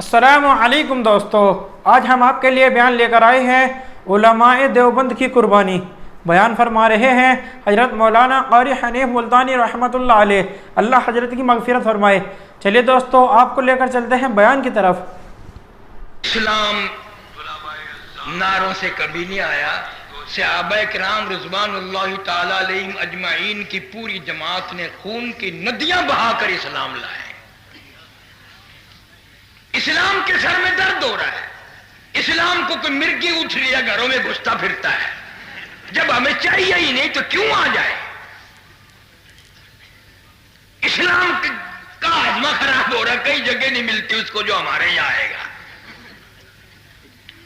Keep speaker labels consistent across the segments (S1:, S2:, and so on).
S1: السلام علیکم دوستو، آج ہم آپ کے لیے بیان لے کر آئے ہیں علماء دیوبند کی قربانی۔ بیان فرما رہے ہیں حضرت مولانا قاری حنیف ملتانی رحمۃ اللہ علیہ، اللہ حضرت کی مغفرت فرمائے۔ چلیے دوستو، آپ کو لے کر چلتے ہیں بیان کی طرف۔
S2: اسلام نعروں سے کبھی نہیں آیا، صحابہ کرام رضوان اللہ تعالی علیہم اجمعین کی پوری جماعت نے خون کی ندیاں بہا کر اسلام لائے۔ اسلام کے سر میں درد ہو رہا ہے، اسلام کو کوئی مرغی اٹھ لیا گھروں میں گھستا پھرتا ہے، جب ہمیں چاہیے ہی نہیں تو کیوں آ جائے؟ اسلام کا ہاضمہ خراب ہو رہا ہے، کئی جگہ نہیں ملتی اس کو جو ہمارے یہاں آئے گا۔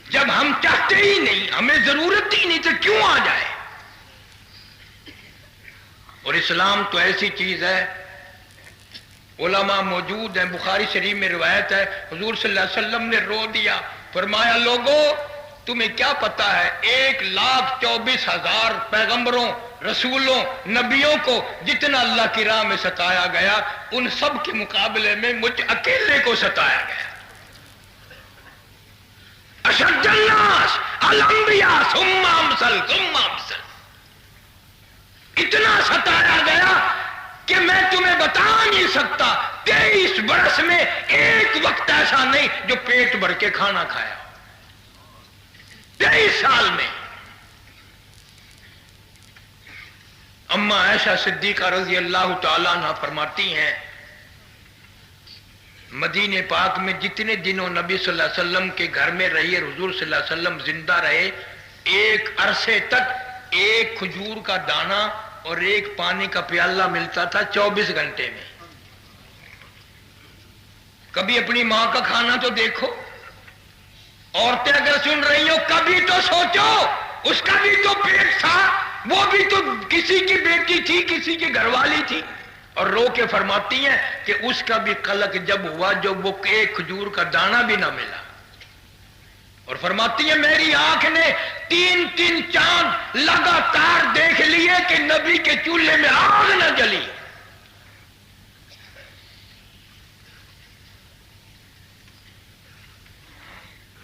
S2: جب ہم چاہتے ہی نہیں، ہمیں ضرورت ہی نہیں تو کیوں آ جائے؟ اور اسلام تو ایسی چیز ہے، علماء موجود ہیں، بخاری شریف میں روایت ہے، حضور صلی اللہ علیہ وسلم نے رو دیا، فرمایا لوگوں تمہیں کیا پتا ہے 1,24,000 پیغمبروں، رسولوں، نبیوں کو جتنا اللہ کی راہ میں ستایا گیا، ان سب کے مقابلے میں مجھ اکیلے کو ستایا گیا۔ اشد الناس الانبیاء ثم امثل ثم امثل، اتنا ستایا گیا کہ میں تمہیں بتا نہیں سکتا 23 برس میں ایک وقت ایسا نہیں جو پیٹ بھر کے کھانا کھایا۔ 23 سال میں اما عائشہ صدیقہ رضی اللہ تعالیٰ عنہ فرماتی ہیں، مدینہ پاک میں جتنے دنوں نبی صلی اللہ علیہ وسلم کے گھر میں رہی اور حضور صلی اللہ علیہ وسلم زندہ رہے، ایک عرصے تک ایک کھجور کا دانہ اور ایک پانی کا پیالہ ملتا تھا 24 گھنٹے میں۔ کبھی اپنی ماں کا کھانا تو دیکھو، عورتیں اگر سن رہی ہو کبھی تو سوچو، اس کا بھی تو پیٹ تھا، وہ بھی تو کسی کی بیٹی تھی، کسی کی گھر والی تھی، اور رو کے فرماتی ہیں کہ اس کا بھی قلق جب ہوا جب وہ ایک کھجور کا دانہ بھی نہ ملا، اور فرماتی ہیں میری آنکھ نے 3 چاند لگاتار دیکھ لیے کہ نبی کے چولہے میں آگ نہ جلی۔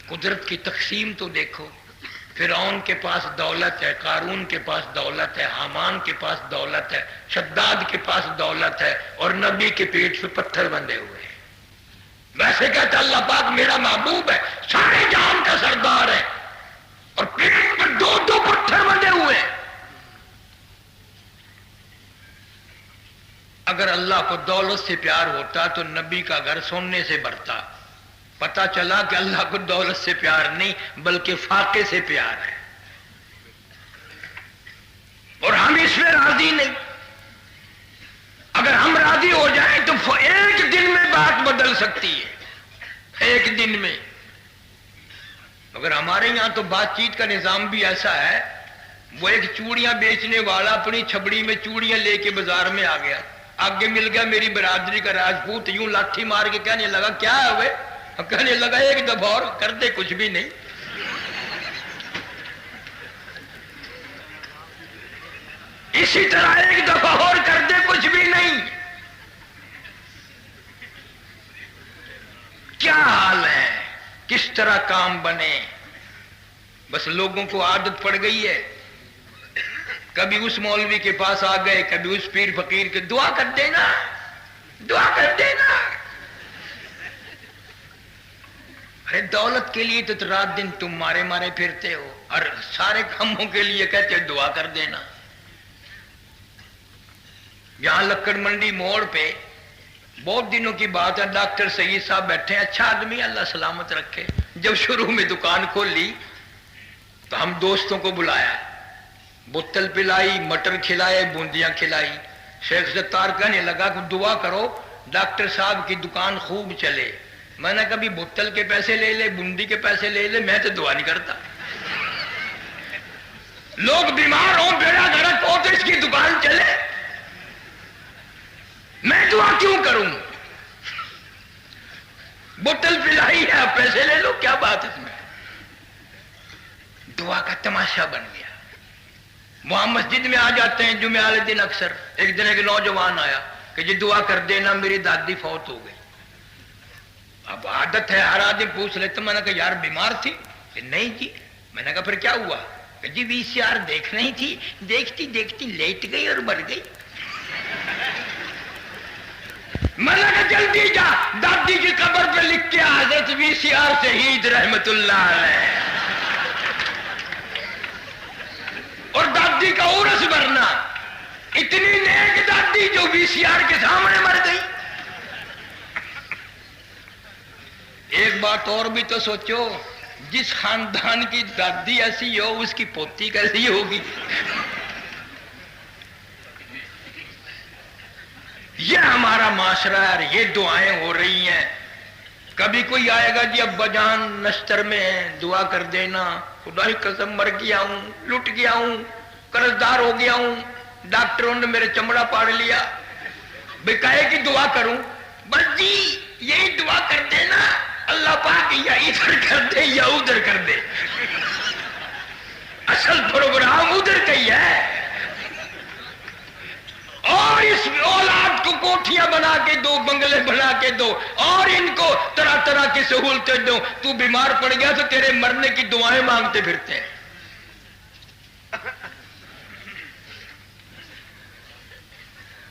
S2: قدرت کی تقسیم تو دیکھو، فرعون کے پاس دولت ہے، قارون کے پاس دولت ہے، حامان کے پاس دولت ہے، شداد کے پاس دولت ہے، اور نبی کے پیٹ پہ پتھر بندھے ہوئے ہیں۔ ویسے کہتا اللہ پاک میرا محبوب ہے، سارے جہان کا سردار ہے، اور پیٹ پر 2 پتھر بندھے ہوئے ہیں۔ اگر اللہ کو دولت سے پیار ہوتا تو نبی کا گھر سونے سے بھرتا۔ پتا چلا کہ اللہ کو دولت سے پیار نہیں بلکہ فاقے سے پیار ہے، اور ہم اس میں راضی نہیں۔ اگر ہم راضی ہو جائیں تو ایک دن میں بات بدل سکتی ہے، ایک دن میں۔ مگر ہمارے یہاں تو بات چیت کا نظام بھی ایسا ہے، وہ ایک چوڑیاں بیچنے والا اپنی چھبڑی میں چوڑیاں لے کے بازار میں آ گیا، آگے مل گیا میری برادری کا راجپوت، یوں لاٹھی مار کے کہنے لگا کیا ہے وہ؟ کہنے لگا ایک دفعہ اور کر دے کچھ بھی نہیں۔ اسی طرح ایک دفعہ اور کر دے کچھ بھی نہیں۔ کیا حال ہے، کس طرح کام بنے؟ بس لوگوں کو عادت پڑ گئی ہے، کبھی اس مولوی کے پاس آ گئے، کبھی اس پیر فقیر کے، دعا کر دینا، دعا کر دینا۔ ارے دولت کے لیے تو رات دن تم مارے مارے پھرتے ہو، اور سارے کاموں کے لیے کہتے ہو دعا کر دینا۔ یہاں لکڑ منڈی موڑ پہ بہت دنوں کی بات ہے، ڈاکٹر سید صاحب بیٹھے ہیں، اچھا آدمی اللہ سلامت رکھے۔ جب شروع میں دکان کھولی تو ہم دوستوں کو بلایا، بوتل پلائی، مٹر کھلائے، بوندیاں کھلائی۔ شیخ ستار کہنے لگا کہ دعا کرو ڈاکٹر صاحب کی دکان خوب چلے۔ میں نے کبھی بوتل کے پیسے لے لے، بوندی کے پیسے لے لے، میں تو دعا نہیں کرتا۔ لوگ بیمار ہوں، بیڑا گھرک ہو تو اس کی دکان چلے، میں دعا کیوں کروں؟ بوتل پلائی ہے، پیسے لے لو، کیا بات اس میں؟ دعا کا تماشا بن گیا۔ وہاں مسجد میں آ جاتے ہیں جمعہ والے دن اکثر۔ ایک دن ایک نوجوان آیا کہ جی دعا کر دینا میری دادی فوت ہو گئی۔ اب عادت ہے ہر آدمی پوچھ لیتا. میں نے کہا یار بیمار تھی؟ کہ نہیں جی. میں نے کہا پھر کیا ہوا؟ کہ جی وی سی آر دیکھ رہی تھی, دیکھتی دیکھتی لیٹ گئی اور مر گئی. میں نے کہا جلدی جا دادی کی قبر پہ لکھ کے حضرت وی سی آر شہید رحمت اللہ علیہ, اور دادی کا عرس بھرنا. اتنی نیک دادی جو وی سی آر کے سامنے مر گئی. ایک بات اور بھی تو سوچو, جس خاندان کی دادی ایسی ہو اس کی پوتی کیسی ہوگی. یہ ہمارا معاشرہ ہے, یہ دعائیں ہو رہی ہیں. کبھی کوئی آئے گا جی ابا جان نشتر میں ہیں, دعا کر دینا. خدا کی قسم مر گیا ہوں, لٹ گیا ہوں, قرضدار ہو گیا ہوں, ڈاکٹروں نے میرے چمڑا پاڑ لیا. بے کہے کی دعا کروں؟ بس جی یہی دعا کر دینا, اللہ پاک یا ادھر کر دے یا ادھر کر دے. اصل پروگرام ادھر کا ہی ہے. اور اس اولاد کو کوٹھیاں بنا کے دو, بنگلے بنا کے دو, اور ان کو طرح طرح کی سہولتیں دو. تو بیمار پڑ گیا تو تیرے مرنے کی دعائیں مانگتے پھرتے ہیں.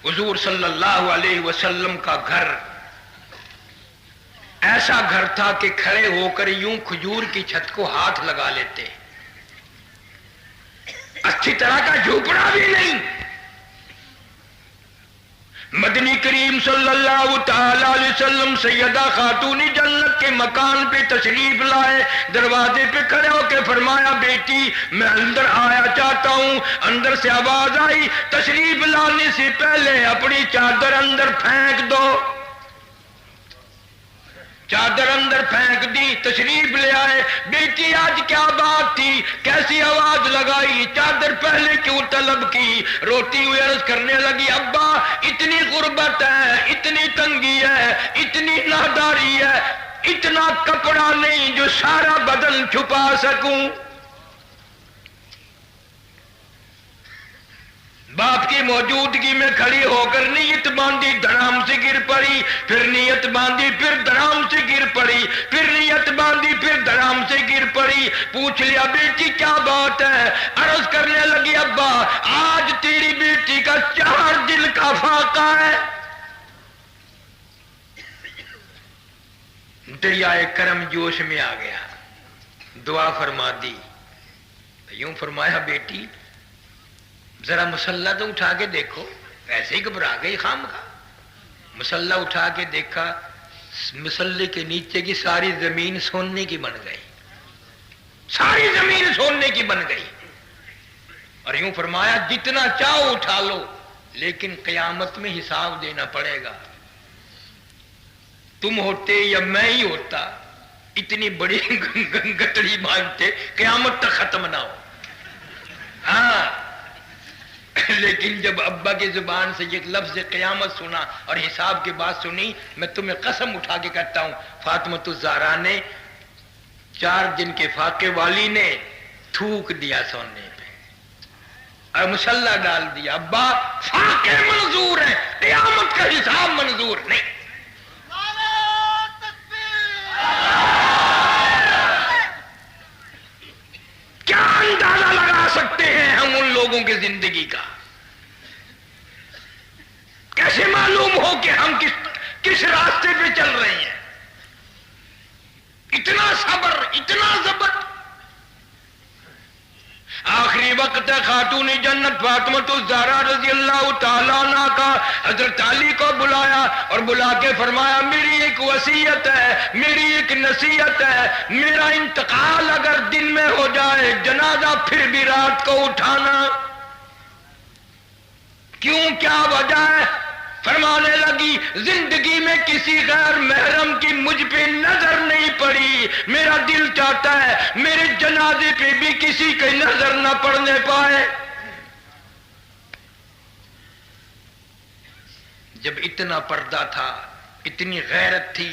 S2: حضور صلی اللہ علیہ وسلم کا گھر ایسا گھر تھا کہ کھڑے ہو کر یوں کھجور کی چھت کو ہاتھ لگا لیتے. اچھی طرح کا جھوپڑا بھی نہیں. مدنی کریم صلی اللہ تعالی علیہ وسلم سیدہ خاتون جنت کے مکان پہ تشریف لائے. دروازے پہ کھڑے ہو کے فرمایا بیٹی میں اندر آیا چاہتا ہوں. اندر سے آواز آئی تشریف لانے سے پہلے اپنی چادر اندر پھینک دو. چادر اندر پھینک دی, تشریف لے آئے. بیٹی آج کیا بات تھی, کیسی آواز لگائی, چادر پہلے کیوں طلب کی؟ روتی ہوئی عرض کرنے لگی ابا اتنی غربت ہے, اتنی تنگی ہے, اتنی ناداری ہے, اتنا کپڑا نہیں جو سارا بدن چھپا سکوں. باپ کی موجودگی میں کھڑی ہو کر نیت باندھی, دھڑام سے گر پڑی, پھر نیت باندھی, پھر دھڑام سے گر پڑی, پھر نیت باندھی, پھر دھڑام سے گر پڑی. پوچھ لیا بیٹی کیا بات ہے؟ عرض کرنے لگی ابا آج تیری بیٹی کا 4 دل کا فاقہ ہے. دریائے کرم جوش میں آ گیا, دعا فرما دی. یوں فرمایا بیٹی ذرا مسلح تو اٹھا کے دیکھو. ایسے ہی گھبرا گئی خام کا. مسلح اٹھا کے دیکھا, مسلح کے نیچے کی ساری زمین سونے کی بن گئی, ساری زمین سونے کی بن گئی. اور یوں فرمایا جتنا چاہو اٹھا لو, لیکن قیامت میں حساب دینا پڑے گا. تم ہوتے یا میں ہی ہوتا اتنی بڑی گٹڑی باندھتے قیامت تک ختم نہ ہو. ہاں لیکن جب ابا کی زبان سے یہ لفظ قیامت سنا اور حساب کی بات سنی, میں تمہیں قسم اٹھا کے کہتا ہوں فاطمۃ الزہرا نے 4 دن کے فاقے والی نے تھوک دیا سونے پہ اور مسلح ڈال دیا. ابا فاقے منظور ہیں, قیامت کا حساب منظور نہیں. کیا اندازہ لگا سکتے ہیں ہم ان لوگوں کی زندگی کا؟ کیسے معلوم ہو کہ ہم کس راستے پہ چل رہے ہیں؟ اتنا صبر, اتنا ضبط. آخری وقت ہے, خاتون جنت فاطمۃ الزہرا رضی اللہ تعالیٰ عنہ کا حضرت علی کو بلایا اور بلا کے فرمایا میری ایک وصیت ہے, میری ایک نصیحت ہے, میرا انتقال اگر دن میں ہو جائے جنازہ پھر بھی رات کو اٹھانا. کیوں, کیا وجہ ہے؟ فرمانے لگی زندگی میں کسی غیر محرم کی مجھ پہ نظر نہیں پڑی, میرا دل چاہتا ہے میرے جنازے پہ بھی کسی کی نظر نہ پڑنے پائے. جب اتنا پردہ تھا, اتنی غیرت تھی,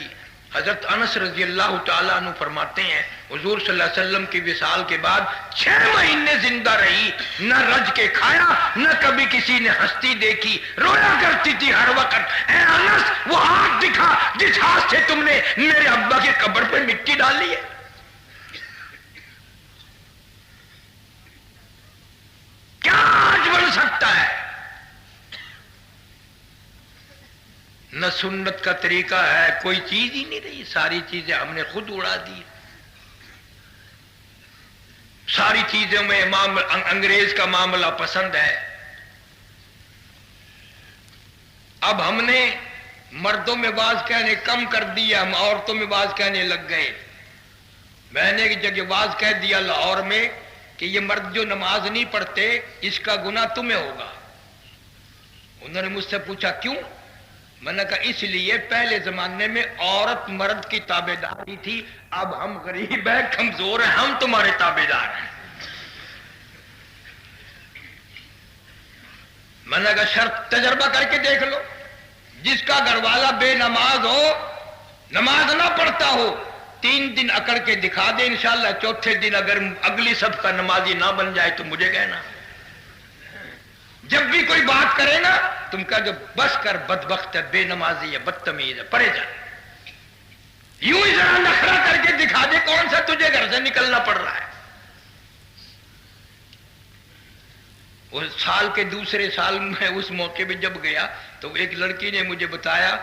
S2: حضرت انس رضی اللہ تعالیٰ عنہ فرماتے ہیں حضور صلی اللہ علیہ وسلم کی وصال کے بعد 6 مہینے زندہ رہی، نہ رج کے کھایا، نہ کبھی کسی نے ہستی دیکھی، رویا کرتی تھی ہر وقت، اے انس وہ ہاتھ دکھا جس ہاتھ سے تم نے میرے ابا کی قبر پہ مٹی ڈالی ہے۔ کیا آج بن سکتا ہے؟ نہ سنت کا طریقہ ہے، کوئی چیز ہی نہیں رہی، ساری چیزیں ہم نے خود اڑا دی، ساری چیزوں میں انگریز کا معاملہ پسند ہے۔ اب ہم نے مردوں میں باز کہنے کم کر دیا، ہم عورتوں میں باز کہنے لگ گئے۔ میں نے ایک جگہ باز کہہ دیا لاہور میں کہ یہ مرد جو نماز نہیں پڑھتے اس کا گناہ تمہیں ہوگا۔ انہوں نے مجھ سے پوچھا کیوں؟ میں نے کہا اس لیے پہلے زمانے میں عورت مرد کی تابع داری تھی، اب ہم غریب ہیں، کمزور ہیں، ہم تمہارے تابع دار ہیں۔ میں نے کہا شرط تجربہ کر کے دیکھ لو، جس کا گھر والا بے نماز ہو، نماز نہ پڑھتا ہو، 3 دن اکڑ کے دکھا دے، انشاءاللہ چوتھے دن اگر اگلی صف کا نمازی نہ بن جائے تو مجھے کہنا۔ جب بھی کوئی بات کرے نا تم کہا جو بس کر، بدبخت ہے، بے نمازی ہے، بدتمیز ہے، پڑے جا۔ یوں ہی ذرا نخرہ کر کے دکھا دے کون سا تجھے گھر سے نکلنا پڑ رہا ہے۔ اس سال کے دوسرے سال میں اس موقع پہ جب گیا تو ایک لڑکی نے مجھے بتایا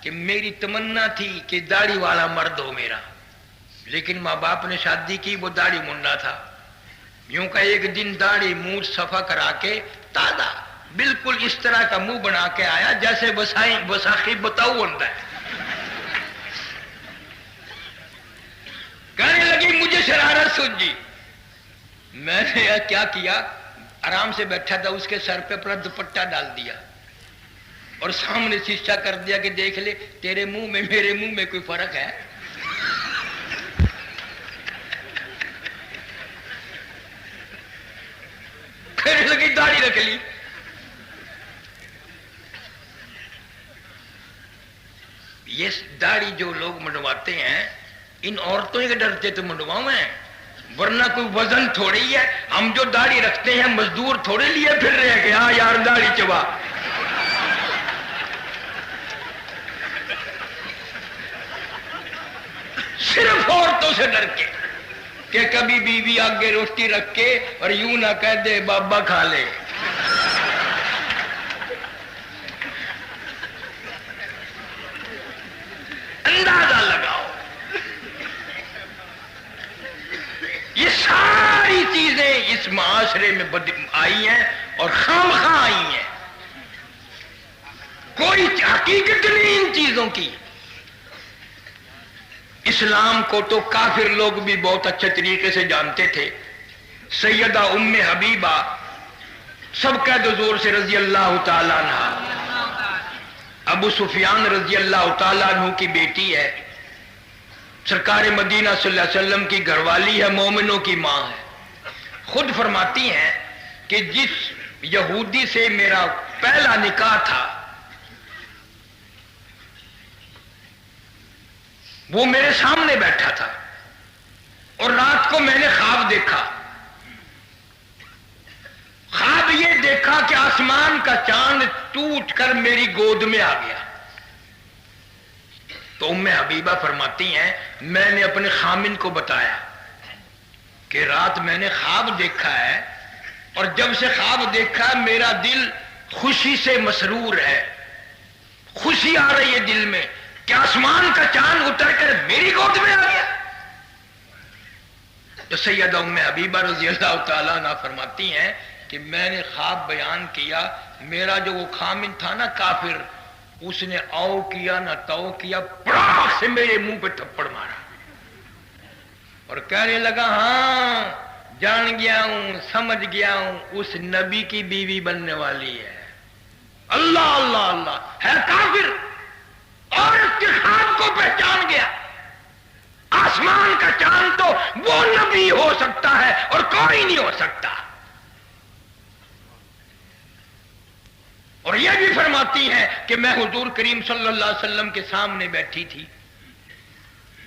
S2: کہ میری تمنا تھی کہ داڑھی والا مرد ہو میرا، لیکن ماں باپ نے شادی کی، وہ داڑھی منڈا تھا۔ یوں کا ایک دن داڑھی منہ صفا کرا کے تازہ بالکل اس طرح کا منہ بنا کے آیا جیسے وساخی بتاؤ ہوتا ہے۔ کہنے لگی مجھے شرارت سوچی، میں نے کیا کیا، آرام سے بیٹھا تھا، اس کے سر پہ اپنا دوپٹہ ڈال دیا اور سامنے شیشہ کر دیا کہ دیکھ لے تیرے منہ میں میرے منہ میں کوئی فرق ہے۔ کہنے لگی داڑھی رکھ لی۔ یہ داڑھی جو لوگ منڈواتے ہیں ان عورتوں کے ڈرتے تو منڈواؤں ہیں، ورنہ کوئی وزن تھوڑی ہے۔ ہم جو داڑھی رکھتے ہیں مزدور تھوڑے لیے پھر رہے کہ ہاں یار داڑھی چبا۔ صرف عورتوں سے ڈر کے کہ کبھی بیوی آگے روٹی رکھ کے اور یوں نہ کہہ دے بابا کھا لے۔ اندازہ لگاؤ، یہ ساری چیزیں اس معاشرے میں آئی ہیں اور خامخواہ آئی ہیں، کوئی حقیقت نہیں ان چیزوں کی۔ اسلام کو تو کافر لوگ بھی بہت اچھے طریقے سے جانتے تھے۔ سیدہ ام حبیبہ سب قید حضور سے رضی اللہ تعالیٰ عنہ، ابو سفیان رضی اللہ تعالیٰ عنہ کی بیٹی ہے، سرکار مدینہ صلی اللہ علیہ وسلم کی گھر والی ہے، مومنوں کی ماں ہے۔ خود فرماتی ہیں کہ جس یہودی سے میرا پہلا نکاح تھا وہ میرے سامنے بیٹھا تھا اور رات کو میں نے خواب دیکھا۔ خواب یہ دیکھا کہ آسمان کا چاند ٹوٹ کر میری گود میں آ گیا۔ تو ام حبیبہ فرماتی ہیں میں نے اپنے خامن کو بتایا کہ رات میں نے خواب دیکھا ہے اور جب سے خواب دیکھا میرا دل خوشی سے مسرور ہے، خوشی آ رہی ہے دل میں کہ آسمان کا چاند اتر کر میری گود میں آ گیا۔ تو سیدہ ام حبیبہ رضی اللہ تعالیٰ عنہ فرماتی ہیں کہ میں نے خواب بیان کیا، میرا جو وہ خامن تھا نا کافر، اس نے او کیا نہ تو کیا، پڑاخ سے میرے منہ پہ تھپڑ مارا اور کہنے لگا ہاں جان گیا ہوں، سمجھ گیا ہوں، اس نبی کی بیوی بننے والی ہے۔ اللہ اللہ اللہ، ہے کافر اور اس کے خواب کو پہچان گیا۔ آسمان کا چاند تو وہ نبی ہو سکتا ہے اور کوئی نہیں ہو سکتا۔ اور یہ بھی فرماتی ہیں کہ میں حضور کریم صلی اللہ علیہ وسلم کے سامنے بیٹھی تھی،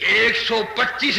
S2: 125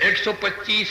S2: 125,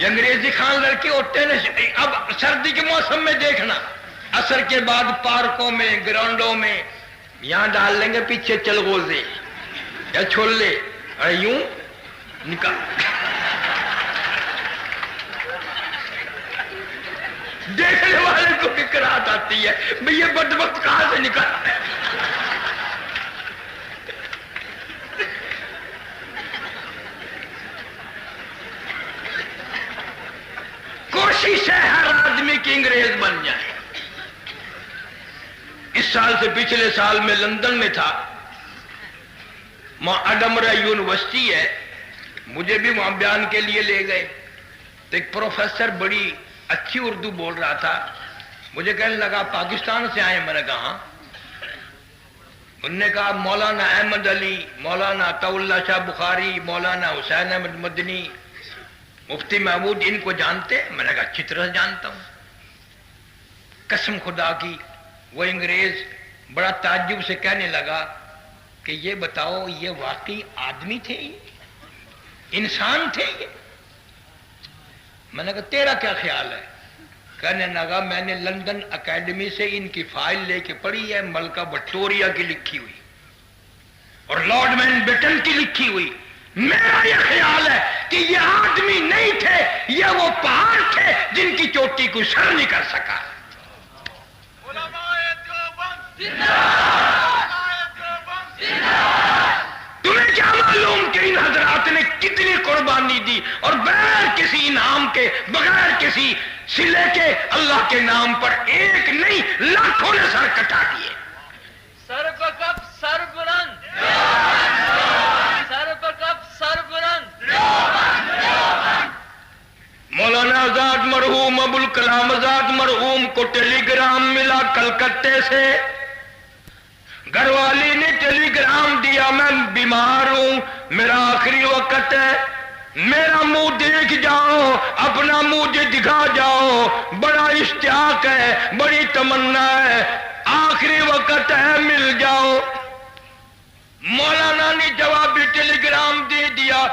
S2: یہ انگریزی خان لڑکے ہوتے ہیں. اب سردی کے موسم میں دیکھنا، عصر کے بعد پارکوں میں، گراؤنڈوں میں یہاں ڈال لیں گے پیچھے چلغوزے یا چھولے، اور یوں نکال دیکھنے والے کو کراہت آتی ہے، بھئی یہ بدبخت کہاں سے نکالتا ہے. کوشش ہے ہر آدمی کی انگریز بن جائے. اس سال سے پچھلے سال میں لندن میں تھا، وہاں ایڈمبرا یونیورسٹی ہے، مجھے بھی وہاں بیان کے لیے لے گئے. تو ایک پروفیسر بڑی اچھی اردو بول رہا تھا، مجھے کہنے لگا پاکستان سے آئے؟ میں نے کہا. انہوں نے کہا مولانا احمد علی، مولانا عطا اللہ شاہ بخاری، مولانا حسین احمد مدنی، مفتی محمود، ان کو جانتے؟ میں نے کہا اچھی طرح جانتا ہوں. قسم خدا کی وہ انگریز بڑا تعجب سے کہنے لگا کہ یہ بتاؤ یہ واقعی آدمی تھے، یہ انسان تھے یہ؟ میں نے کہا تیرا کیا خیال ہے؟ کہنے لگا میں نے لندن اکیڈمی سے ان کی فائل لے کے پڑھی ہے، ملکہ وکٹوریہ کی لکھی ہوئی اور لارڈ ماؤنٹ بیٹن کی لکھی ہوئی. میرا یہ خیال ہے کہ یہ آدمی نہیں تھے، یہ وہ پہاڑ تھے جن کی چوٹی کو سر نہیں کر سکا. تمہیں کیا معلوم کہ ان حضرات نے کتنی قربانی دی اور بغیر کسی انعام کے، بغیر کسی صلے کے اللہ کے نام پر ایک نہیں لاکھوں نے سر کٹا دیے.
S3: سر پر کب سر بلند، سر پر کب سر بلند.
S2: مولانا آزاد مرحوم، ابوالکلام آزاد مرحوم کو ٹیلی گرام ملا کلکتے سے، گھر والی نے ٹیلی گرام دیا میں بیمار ہوں، میرا آخری وقت ہے، میرا منہ دیکھ جاؤ، اپنا مجھے دکھا جاؤ، بڑا اشتیاق ہے، بڑی تمنا ہے، آخری وقت ہے، مل جاؤ. مولانا نے جوابی ٹیلی گرام دے دیا،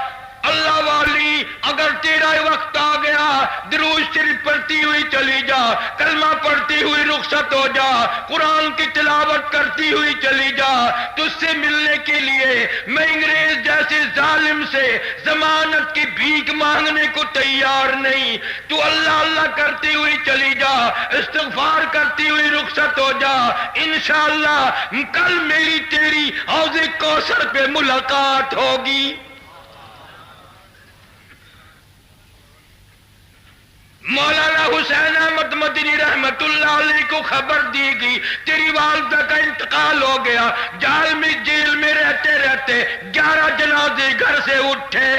S2: اللہ والی اگر تیرا وقت آ گیا درود شریف پڑھتی ہوئی چلی جا، کلمہ پڑھتی ہوئی رخصت ہو جا، قرآن کی تلاوت کرتی ہوئی چلی جا. تجھ سے ملنے کے لیے میں انگریز جیسے ظالم سے ضمانت کی بھیک مانگنے کو تیار نہیں. تو اللہ اللہ کرتی ہوئی چلی جا، استغفار کرتی ہوئی رخصت ہو جا. انشاءاللہ کل میری تیری حوض کوثر پہ ملاقات ہوگی. مولانا حسین احمد مدنی رحمت اللہ علیہ کو خبر دی گئی تیری والدہ کا انتقال ہو گیا. جال میں جیل میں رہتے رہتے 11 جنازے گھر سے اٹھے.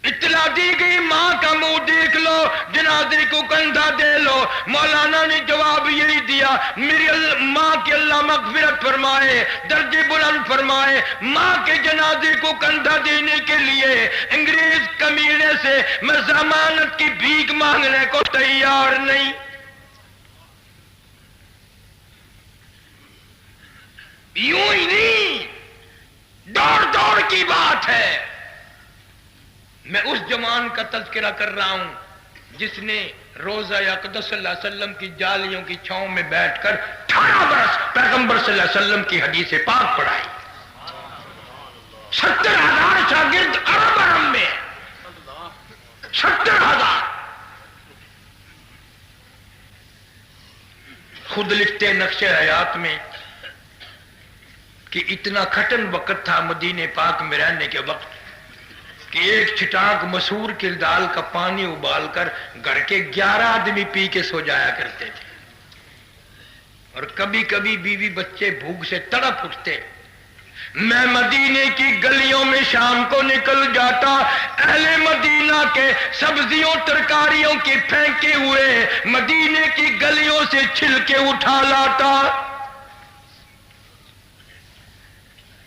S2: اطلاع دی گئی ماں کا منہ دیکھ لو، جنازے کو کندھا دے لو. مولانا نے جواب یہی دیا میری ماں کی اللہ مغفرت فرمائے، درجے بلند فرمائے. ماں کے جنازے کو کندھا دینے کے لیے انگریز کمینے سے میں ضمانت کی بھیک مانگنے کو تیار نہیں. یوں ہی نہیں، دوڑ دوڑ کی بات ہے. میں اس جوان کا تذکرہ کر رہا ہوں جس نے روزہ اقدس صلی اللہ علیہ وسلم کی جالیوں کی چھاؤں میں بیٹھ کر 18 برس پیغمبر صلی اللہ علیہ وسلم کی حدیث پاک پڑھائی. 70,000 شاگرد عرب میں 70,000. خود لکھتے نقش حیات میں کہ اتنا کھٹن وقت تھا مدینے پاک میں رہنے کے وقت کہ ایک چھٹانک مسور کی دال کا پانی ابال کر گھر کے 11 آدمی پی کے سو جایا کرتے تھے. اور کبھی کبھی بیوی بچے بھوک سے تڑپ اٹھتے. میں مدینے کی گلیوں میں شام کو نکل جاتا، اہل مدینہ کے سبزیوں ترکاریوں کی پھینکے ہوئے مدینے کی گلیوں سے چھلکے اٹھا لاتا.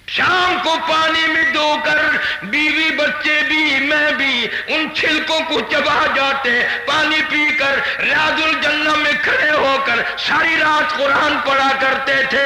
S2: شام کو پانی میں دھو کر بیوی بچے بھی میں بھی ان چھلکوں کو چبا جاتے. پانی پی کر ریاض الجنہ میں کھڑے ہو کر ساری رات قرآن پڑھا کرتے تھے.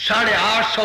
S2: 850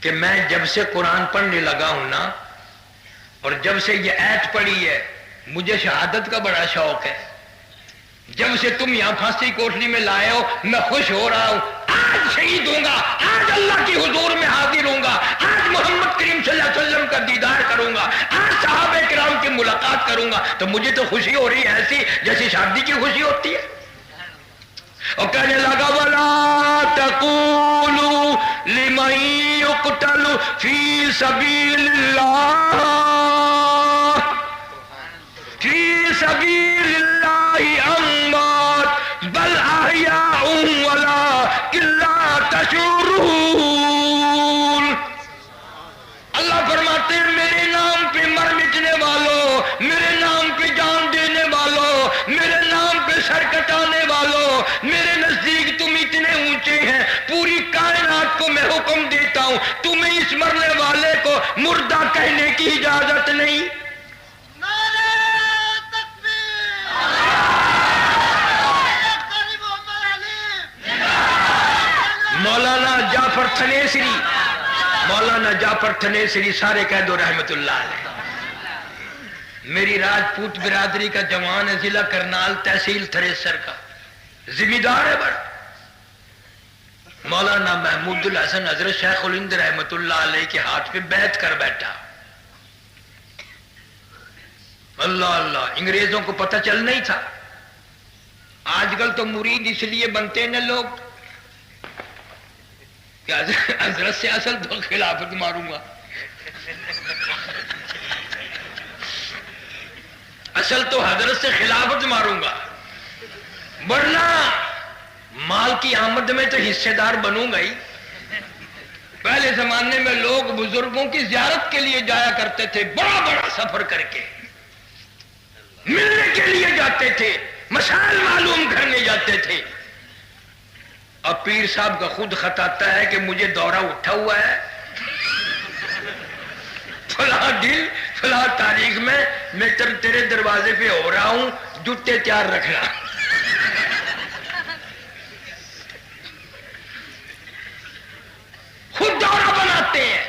S2: کہ میں جب سے قرآن پڑھنے لگا ہوں نا، اور جب سے یہ آیت پڑھی ہے، مجھے شہادت کا بڑا شوق ہے۔ جب سے تم یہاں پھانسی کوٹلی میں لائے ہو، میں خوش ہو رہا ہوں۔ آج شہید ہوں گا، آج اللہ کی حضور میں حاضر ہوں گا، آج محمد کریم صلی اللہ علیہ وسلم کا دیدار کروں گا، آج صحابہ کرام کی ملاقات کروں گا، تو مجھے تو خوشی ہو رہی ہے ایسی جیسی شادی کی خوشی ہوتی ہے۔ اور کہنے لگا وَلَا تَقُولُوا لِمَن يُقْتَلُ فِي سَبِيلِ اللَّهِ فِي سَبِيلِ اللَّهِ أَمْوَاتٌ بَلْ أَحْيَاءٌ وَلَٰكِن لَّا تَشْعُرُونَ۔ اللہ فرماتے ہیں میرے نام پہ مر مٹنے والوں، میرے نام پہ جان دینے والوں، میرے نام پہ سر کٹانے والوں، میرے نزدیک تم اتنے اونچے ہیں، پوری کائنات کو میں حکم دیتا ہوں تمہیں اس مرنے والے کو مردہ کہنے کی اجازت نہیں۔ مولانا جعفر تھنیسری سارے کہہ دو رحمت اللہ علیہ، میری راجپوت برادری کا جوان ہے، ضلع کرنال تحصیل تھریسر کا ذمہ دار ہے بڑا۔ مولانا محمود الحسن حضرت شیخ الہند رحمت اللہ علیہ کے ہاتھ پہ بیعت کر بیٹھا۔ اللہ اللہ، انگریزوں کو پتہ چل نہیں تھا۔ آج کل تو مرید اس لیے بنتے ہیں لوگ کہ حضرت سے اصل تو خلافت ماروں گا، اصل تو حضرت سے خلافت ماروں گا، ورنہ مال کی آمد میں تو حصے دار بنوں گا ہی۔ پہلے زمانے میں لوگ بزرگوں کی زیارت کے لیے جایا کرتے تھے، بڑا بڑا سفر کر کے ملنے کے لیے جاتے تھے، مسائل معلوم کرنے جاتے تھے۔ اب پیر صاحب کا خود خط آتا ہے کہ مجھے دورہ اٹھا ہوا ہے، فلاں دن فلاں تاریخ میں تیرے دروازے پہ ہو رہا ہوں، جوتے تیار رکھنا۔ خود دورہ بناتے ہیں،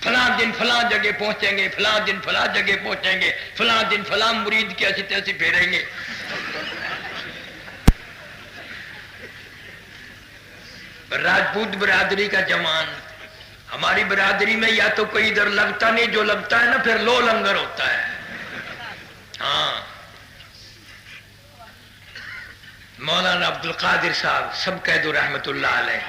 S2: فلاں دن فلاں جگہ پہنچیں گے، فلاں دن فلاں جگہ پہنچیں گے، فلاں دن فلاں مرید کی ایسی تیسی پھیریں گے۔ راجپوت برادری کا جوان، ہماری برادری میں یا تو کوئی ادھر لگتا نہیں، جو لگتا ہے نا پھر لو لنگر ہوتا ہے۔ ہاں، مولانا عبد القادر صاحب سب کہہ دو رحمت اللہ علیہ،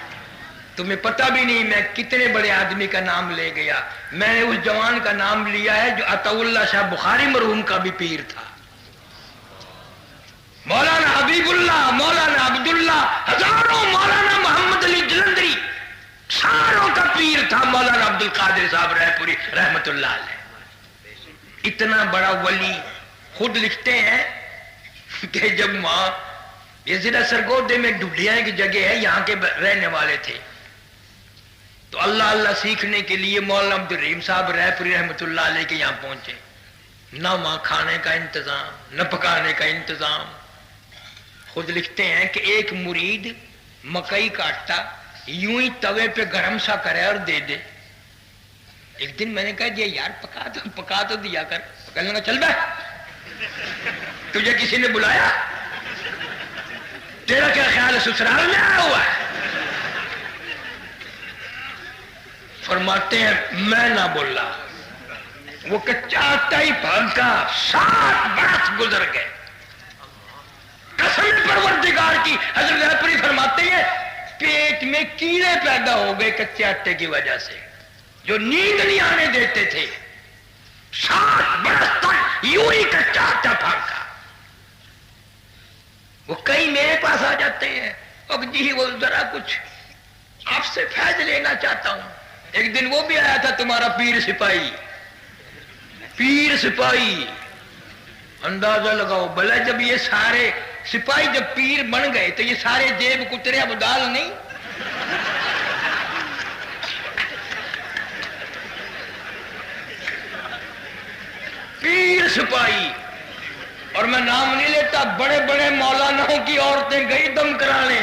S2: تمہیں پتہ بھی نہیں میں کتنے بڑے آدمی کا نام لے گیا۔ میں نے اس جوان کا نام لیا ہے جو عطا اللہ شاہ بخاری مرحوم کا بھی پیر تھا، مولانا حبیب اللہ، مولانا عبداللہ، ہزاروں، مولانا محمد علی جلندری، ساروں کا پیر تھا مولانا عبد القادر صاحب رائے پوری رحمت اللہ علیہ۔ اتنا بڑا ولی خود لکھتے ہیں کہ جب وہاں یہ ضلع سرگودے میں ڈڈیاں کی جگہ ہے، یہاں کے رہنے والے تھے، تو اللہ اللہ سیکھنے کے لیے مولانا عبد الرحیم صاحب رائے پوری رحمت اللہ علیہ کے یہاں پہنچے۔ نہ وہاں کھانے کا انتظام، نہ پکانے کا انتظام۔ خود لکھتے ہیں کہ ایک مرید مکئی کاٹتا، یوں ہی توے پہ گرم سا کرے اور دے دے۔ ایک دن میں نے کہا جی یار پکا تو دیا کر، کہنے لگا چل بے، تجھے کسی نے بلایا؟ تیرا کیا خیال ہے سسرال میں آیا ہوا ہے؟ فرماتے ہیں میں نہ بولا، وہ کچا آٹا ہی پھانکا، 7 برس گزر گئے۔ قسم پروردگار کی، حضرت پوری فرماتے ہیں پیٹ میں کیڑے پیدا ہو گئے کچے آٹے کی وجہ سے، جو نیند نہیں آنے دیتے تھے۔ 7 برس تک یوں ہی کچا آٹا پھانکا۔ وہ کئی میرے پاس آ جاتے ہیں، اب جی وہ ذرا کچھ آپ سے فیض لینا چاہتا ہوں۔ ایک دن وہ بھی آیا تھا تمہارا پیر سپاہی، اندازہ لگاؤ بھلا جب یہ سارے سپاہی جب پیر بن گئے تو یہ سارے جیب کترے اب دال نہیں۔ پیر سپاہی، اور میں نام نہیں لیتا، بڑے بڑے مولاناؤں کی عورتیں گئی دم کرانے،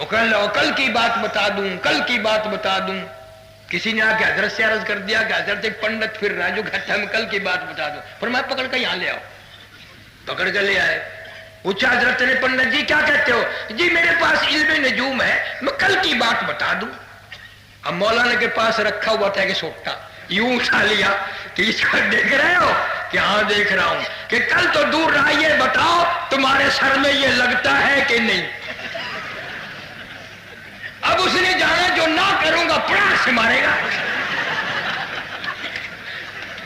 S2: وہ کہنے لگا کل کی بات بتا دوں، کل کی بات بتا دوں. کسی نے آ کے حضرت سے عرض کر دیا کہ حضرت ایک پنڈت پھر رہا ہے جو کہتا ہے میں کل کی بات بتا دوں. فرمایا پکڑ کے یہاں لے آؤ. پکڑ کے لے آئے. پوچھا حضرت نے پنڈت جی کیا کہتے ہو؟ جی میرے پاس علم نجوم ہے، میں کل کی بات بتا دوں. اب مولانا کے پاس رکھا ہوا تھا کہ سوٹا یوں اٹھا لیا کہ اس کو دیکھ رہے ہو کہ ہاں دیکھ رہا ہوں، کہ کل تو دور رہا، یہ بتاؤ تمہارے سر میں یہ لگتا ہے کہ نہیں. اب اس نے جانا جو نہ کروں گا پڑا سے مارے گا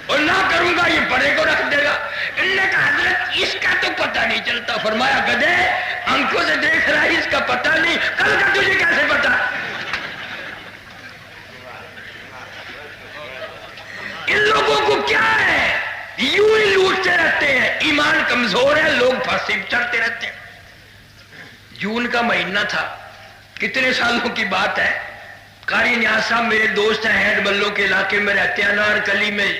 S2: اور نہ کروں گا یہ بڑے کو رکھ دے گا. انہوں نے کہا حضرت اس کا تو پتہ نہیں چلتا. فرمایا گدھے آنکھوں سے دیکھ رہا ہے اس کا پتہ نہیں، کل کا تجھے کیسے پتا؟ ان لوگوں کو کیا ہے، یوں ہی لوٹتے رہتے ہیں. ایمان کمزور ہے، لوگ پھانسی چڑھتے رہتے ہیں. جون کا مہینہ تھا، کتنے سالوں کی بات ہے. قاری نیاز صاحب میرے دوست ہیں، ہینڈ بلوں کے علاقے میں رہتے ہیں. انار کلی میں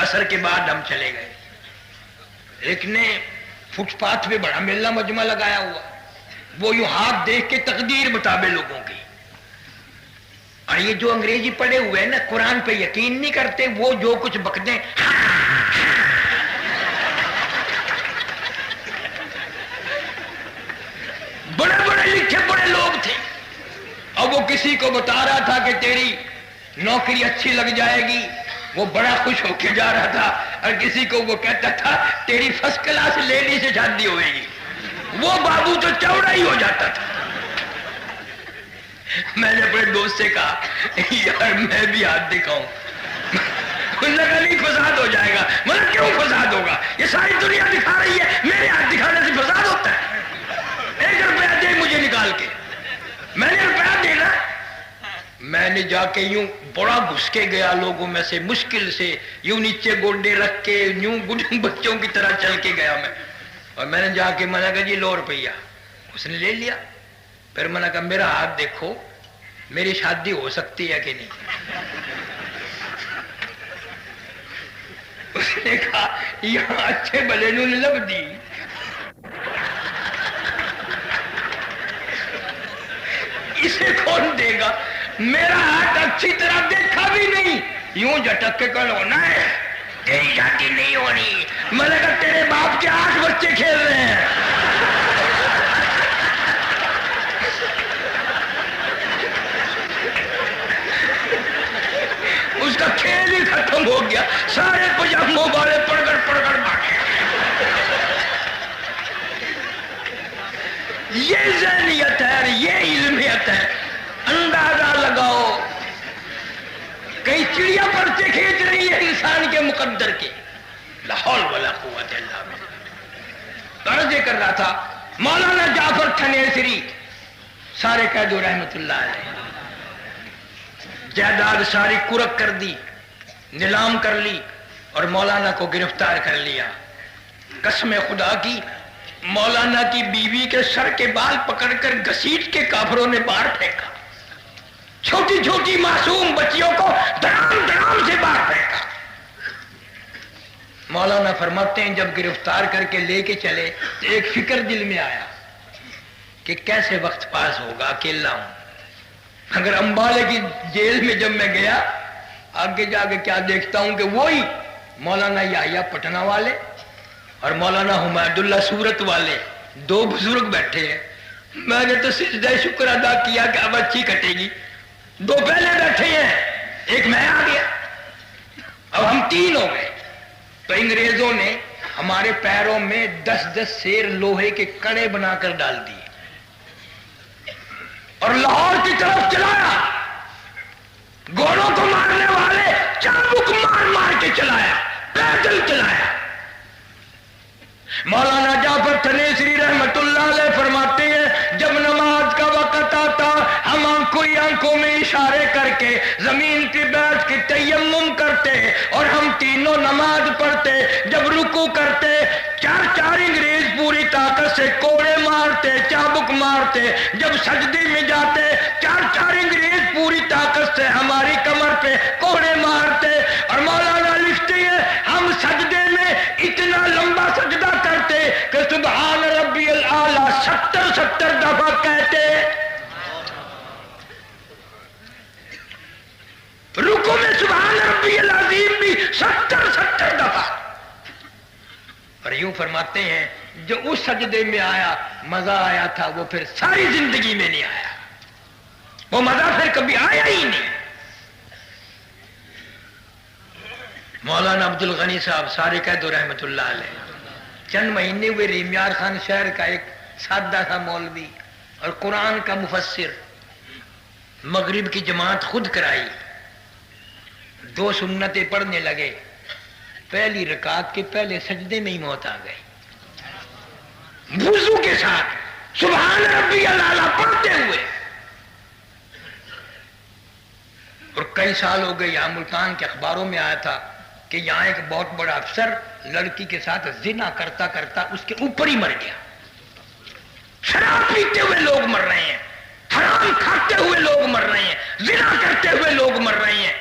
S2: عصر کے بعد ہم چلے گئے. ایک نے فٹ پاتھ پہ بڑا میلہ مجمع لگایا ہوا، وہ یوں ہاتھ دیکھ کے تقدیر بتابے لوگوں کی. اور یہ جو انگریزی پڑھے ہوئے ہیں نا، قرآن پہ یقین نہیں کرتے، وہ جو کچھ بکتے بڑے بڑے لکھے بڑے لوگ تھے. اب وہ کسی کو بتا رہا تھا کہ تیری نوکری اچھی لگ جائے گی، وہ بڑا خوش ہو کے جا رہا تھا. اور کسی کو وہ کہتا تھا تیری فرسٹ کلاس لیڈی سے شادی ہوئے گی، وہ بابو تو چوڑا ہی ہو جاتا تھا. میں نے اپنے دوست سے کہا یار میں بھی ہاتھ دکھاؤں. انہوں نے کہا نہیں فساد ہو جائے گا. مطلب کیوں فساد ہوگا؟ یہ ساری دنیا دکھا رہی ہے، میرے ہاتھ دکھانے سے فساد ہوتا ہے؟ 1 روپیہ دے مجھے نکال کے. میں نے روپیہ دینا. میں نے جا کے یوں بڑا گھس کے گیا لوگوں میں سے، مشکل سے یوں نیچے گوڈے رکھ کے یوں بچوں کی طرح چل کے گیا میں. اور میں نے جا کے میں نے کہا جی 100 روپیہ. اس نے لے لیا. پھر میں نے کہا میرا ہاتھ دیکھو، میری شادی ہو سکتی ہے کہ نہیں؟ اس نے کہا یہاں اچھے بلے نو لب دی. اسے کون دے گا؟ میرا ہاتھ اچھی طرح دیکھا بھی نہیں، یوں جھٹک کے کل ہونا ہے تیری شادی نہیں ہونی. میں نے کہا تیرے باپ کے 8 بچے کھیل رہے ہیں. اس کا کھیل ہی ختم ہو گیا. سارے پجاموں والے پڑ کر بھاگے. یہ ذہنیت ہے، یہ علمیت ہے. اندازہ لگاؤ کئی چڑیا پرچے کھینچ رہی ہے انسان کے مقدر کے. لا حول ولا قوت الا باللہ. عرض کر رہا تھا مولانا جعفر تھنیسری سارے قید رحمت اللہ علیہ، جائیداد ساری کرک کر دی، نیلام کر لی اور مولانا کو گرفتار کر لیا. قسم خدا کی مولانا کی بیوی کے سر کے بال پکڑ کر گھسیٹ کے کافروں نے باہر پھینکا. چھوٹی چھوٹی معصوم بچیوں کو دڑام دڑام سے باہر پھینکا. مولانا فرماتے ہیں جب گرفتار کر کے لے کے چلے تو ایک فکر دل میں آیا کہ کیسے وقت پاس ہوگا، اکیلا ہوں. اگر امبالے کی جیل میں جب میں گیا آگے جا کے کیا دیکھتا ہوں کہ وہی مولانا یحییٰ پٹنہ والے اور مولانا حمید اللہ سورت والے 2 بزرگ بیٹھے ہیں. میں نے تو سجدہ شکر ادا کیا کہ اب اچھی کٹے گی. 2 پہلے بیٹھے ہیں، ایک میں آ گیا، اب ہم 3 ہو گئے. تو انگریزوں نے ہمارے پیروں میں 10 سیر لوہے کے کڑے بنا کر ڈال دیے اور لاہور کی طرف چلایا. گھوڑوں کو مارنے والے چابک مار مار کے چلایا، پیدل چلایا. مولانا جعفر تھنیسری رحمت اللہ علیہ فرماتے ہیں جب نماز کا وقت آتا ہم آنکھوں میں اشارے کر کے زمین کی بیٹھ کے تیمم کرتے اور ہم تینوں نماز پڑھتے. جب رکوع کرتے 4 انگریز پوری طاقت سے کوڑے مارتے، چابک مارتے. جب سجدے میں جاتے 4 انگریز پوری طاقت سے ہماری کمر پہ کوڑے مارتے. اور مولانا لکھتے ہیں ہم سجدے میں اتنا لمبا سجدہ کرتے کہ سبحان ربی الاعلیٰ 70 دفعہ کہتے. رکوع میں سبحان ربی العظیم بھی 70 دفعہ. اور یوں فرماتے ہیں جو اس سجدے میں آیا مزہ آیا تھا وہ پھر ساری زندگی میں نہیں آیا، وہ مزہ پھر کبھی آیا ہی نہیں. مولانا عبد الغنی صاحب سارے قید رحمت اللہ علیہ چند مہینے ہوئے ریمیار خان شہر کا ایک سادہ تھا مولوی اور قرآن کا مفسر، مغرب کی جماعت خود کرائی، 2 سنتیں پڑھنے لگے، پہلی رکعت کے پہلے سجدے میں ہی موت آ گئی، وضو کے ساتھ سبحان ربی الاعلیٰ پڑھتے ہوئے. اور کئی سال ہو گئے، یہاں ملتان کے اخباروں میں آیا تھا کہ یہاں ایک بہت بڑا افسر لڑکی کے ساتھ زنا کرتا کرتا اس کے اوپر ہی مر گیا. شراب پیتے ہوئے لوگ مر رہے ہیں، حرام کھاتے ہوئے لوگ مر رہے ہیں، زنا کرتے ہوئے لوگ مر رہے ہیں،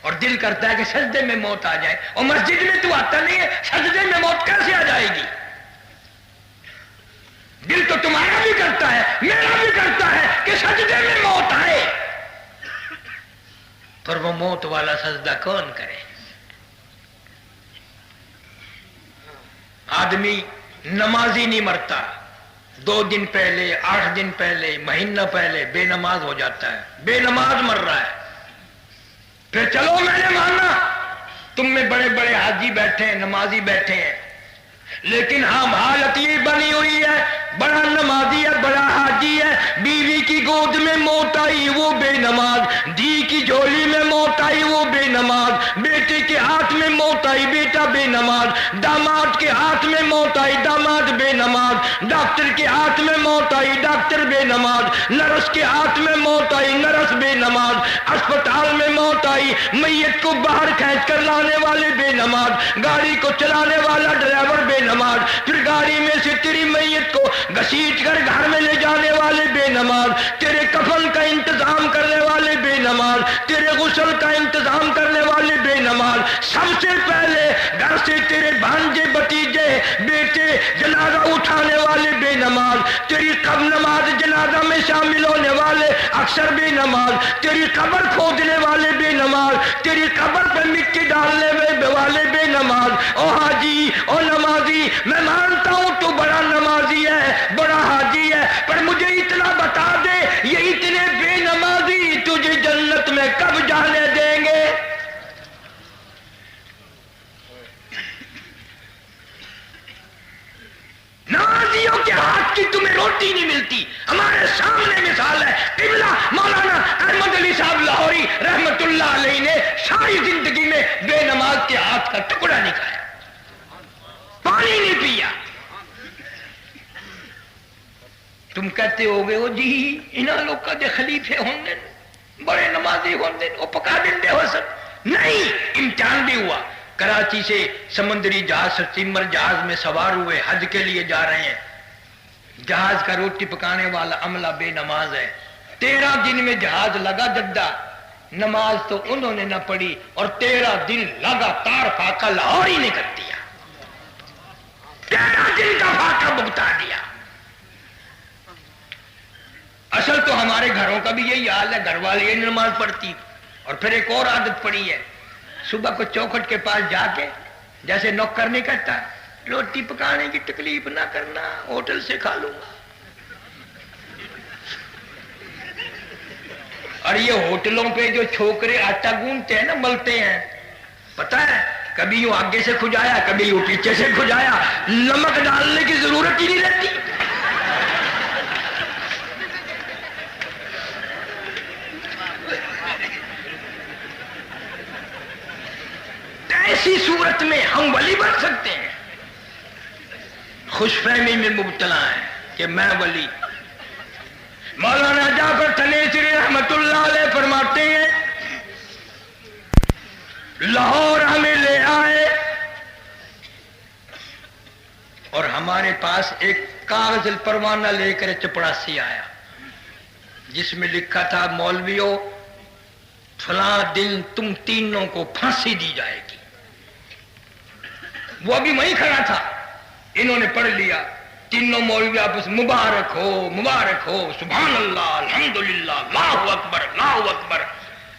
S2: اور دل کرتا ہے کہ سجدے میں موت آ جائے. اور مسجد میں تو آتا نہیں ہے، سجدے میں موت کیسے آ جائے گی؟ دل تو تمہارا بھی کرتا ہے، میرا بھی کرتا ہے کہ سجدے میں موت آئے، پر وہ موت والا سجدہ کون کرے؟ آدمی نمازی نہیں مرتا، 2 دن پہلے، 8 دن پہلے، مہینہ پہلے بے نماز ہو جاتا ہے، بے نماز مر رہا ہے. پھر چلو میں نے مانا تم میں بڑے بڑے حاجی بیٹھے ہیں، نمازی بیٹھے ہیں، لیکن ہم حالت یہ بنی ہوئی ہے، بڑا نمازی ہے، بڑا حاجی ہے، بیوی کی گود میں موت آئی وہ بے نماز، دی کی جھولی میں موت آئی وہ بے نماز، بیٹے کے ہاتھ میں موت آئی بیٹا بے نماز، داماد کے ہاتھ میں موت آئی داماد بے نماز، ڈاکٹر کے ہاتھ میں موت آئی ڈاکٹر بے نماز، نرس کے ہاتھ میں موت آئی نرس بے نماز، اسپتال میں موت آئی، میت کو باہر کھینچ کر لانے والے بے نماز، گاڑی کو چلانے والا ڈرائیور بے نماز، پھر گاڑی میں سے تیری میت کو گھسیٹ کر گھر میں لے جانے والے بے نماز، تیرے کفن کا انتظام کرنے والے بے نماز، تیرے غسل کا انتظام کرنے والے بے نماز، سب سے پہلے گھر سے تیرے بھانجے بتیجے بیٹے جنازہ اٹھانے والے بے نماز، تیری قبر نماز جنازہ میں شامل ہونے والے اکثر بے نماز، تیری قبر کھودنے والے بے نماز، تیری قبر پہ مٹی ڈالنے والے بے نماز. او حاجی او نمازی، میں مانتا ہوں تو بڑا نمازی ہے، بڑا حاجی ہے، پر مجھے اتنا بتا دے یہ اتنے بے نمازی تجھے جنت میں کب جانے دیں گے؟ نمازیوں کے ہاتھ کی تمہیں روٹی نہیں ملتی. ہمارے سامنے مثال ہے، قبلہ مولانا احمد علی صاحب لاہوری رحمت اللہ علیہ نے ساری زندگی میں بے نماز کے ہاتھ کا ٹکڑا نہیں کھایا، پانی نہیں پیا. تم کہتے ہو گے وہ جی انہاں لوگ کا دے خلیفے ہوندے بڑے نمازی ہوندے وہ پکا دیں ہو سب نہیں. امتحان بھی ہوا، کراچی سے سمندری جہاز سٹیمر جہاز میں سوار ہوئے، حج کے لیے جا رہے ہیں، جہاز کا روٹی پکانے والا عملہ بے نماز ہے. 13 دن میں جہاز لگا جدہ، نماز تو انہوں نے نہ پڑھی اور 13 دن لگاتار فاقہ لاہور ہی نے کر دیا، 13 دن کا فاقہ بھگتا دیا. اصل تو ہمارے گھروں کا بھی یہی حال ہے، گھر والے یہ نماز پڑھتی. اور پھر ایک اور عادت پڑی ہے، صبح کو چوکھٹ کے پاس جا کے جیسے نوکر نہیں کہتا روٹی پکانے کی تکلیف نہ کرنا، ہوٹل سے کھا لوں گا. اور یہ ہوٹلوں پہ جو چھوکرے آٹا گوندتے ہیں نا، ملتے ہیں، پتا ہے کبھی یوں آگے سے کھجایا کبھی یوں پیچھے سے کھجایا، نمک ڈالنے کی ضرورت ہی نہیں رہتی. ایسی صورت میں ہم ولی بن سکتے ہیں. خوش فہمی میں مبتلا ہے کہ میں ولی. مولانا جعفر تنیسری رحمت اللہ علیہ فرماتے ہیں لاہور ہمیں لے آئے اور ہمارے پاس ایک کاغذ پروانہ لے کر چپڑاسی آیا جس میں لکھا تھا مولویوں فلاں دن تم تینوں کو پھانسی دی جائے گی. وہ ابھی وہیں کھڑا تھا، انہوں نے پڑھ لیا، تینوں مولوی آپس مبارک ہو سبحان اللہ الحمدللہ اللہ اکبر اللہ اکبر.